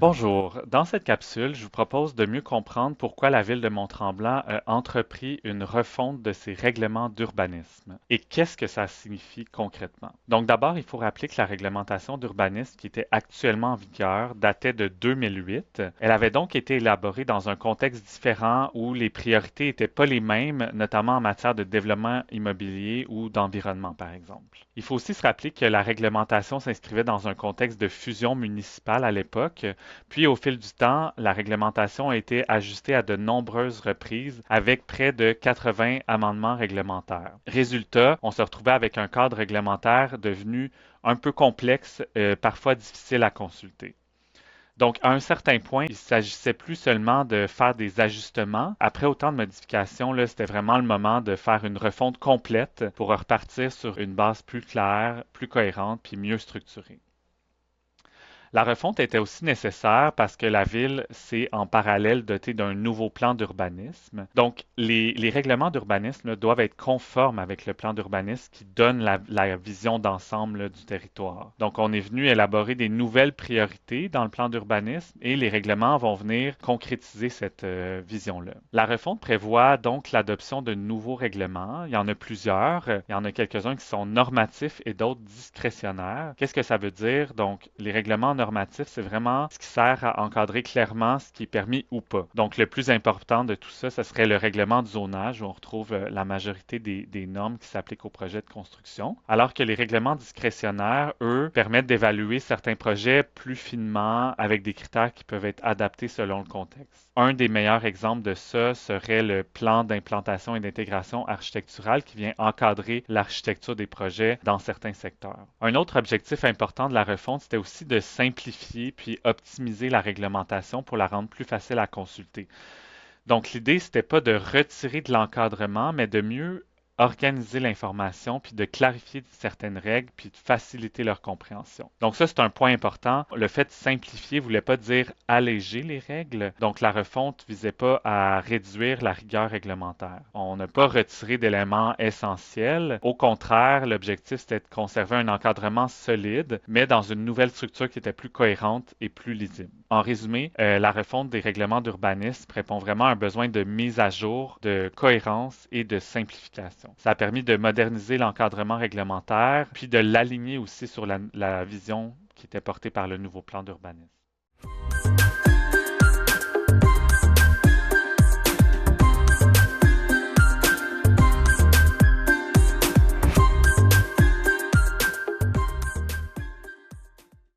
Bonjour, dans cette capsule, je vous propose de mieux comprendre pourquoi la ville de Mont-Tremblant a entrepris une refonte de ses règlements d'urbanisme et qu'est-ce que ça signifie concrètement. Donc d'abord, il faut rappeler que la réglementation d'urbanisme qui était actuellement en vigueur datait de 2008. Elle avait donc été élaborée dans un contexte différent où les priorités n'étaient pas les mêmes, notamment en matière de développement immobilier ou d'environnement, par exemple. Il faut aussi se rappeler que la réglementation s'inscrivait dans un contexte de fusion municipale à l'époque, puis, au fil du temps, la réglementation a été ajustée à de nombreuses reprises avec près de 80 amendements réglementaires. Résultat, on se retrouvait avec un cadre réglementaire devenu un peu complexe, parfois difficile à consulter. Donc, à un certain point, il s'agissait plus seulement de faire des ajustements. Après autant de modifications, là, c'était vraiment le moment de faire une refonte complète pour repartir sur une base plus claire, plus cohérente, puis mieux structurée. La refonte était aussi nécessaire parce que la ville s'est en parallèle dotée d'un nouveau plan d'urbanisme. Donc, les règlements d'urbanisme là, doivent être conformes avec le plan d'urbanisme qui donne la vision d'ensemble là, du territoire. Donc, on est venu élaborer des nouvelles priorités dans le plan d'urbanisme et les règlements vont venir concrétiser cette vision-là. La refonte prévoit donc l'adoption de nouveaux règlements. Il y en a plusieurs. Il y en a quelques-uns qui sont normatifs et d'autres discrétionnaires. Qu'est-ce que ça veut dire? Donc, les règlements normatif, c'est vraiment ce qui sert à encadrer clairement ce qui est permis ou pas. Donc, le plus important de tout ça, ce serait le règlement de zonage où on retrouve la majorité des normes qui s'appliquent aux projets de construction. Alors que les règlements discrétionnaires, eux, permettent d'évaluer certains projets plus finement avec des critères qui peuvent être adaptés selon le contexte. Un des meilleurs exemples de ça serait le plan d'implantation et d'intégration architecturale qui vient encadrer l'architecture des projets dans certains secteurs. Un autre objectif important de la refonte, c'était aussi de simplifier puis optimiser la réglementation pour la rendre plus facile à consulter. Donc l'idée, c'était pas de retirer de l'encadrement, mais de mieux organiser l'information, puis de clarifier certaines règles, puis de faciliter leur compréhension. Donc ça, c'est un point important. Le fait de simplifier ne voulait pas dire alléger les règles. Donc la refonte visait pas à réduire la rigueur réglementaire. On n'a pas retiré d'éléments essentiels. Au contraire, l'objectif, c'était de conserver un encadrement solide, mais dans une nouvelle structure qui était plus cohérente et plus lisible. En résumé, la refonte des règlements d'urbanisme répond vraiment à un besoin de mise à jour, de cohérence et de simplification. Ça a permis de moderniser l'encadrement réglementaire, puis de l'aligner aussi sur la vision qui était portée par le nouveau plan d'urbanisme.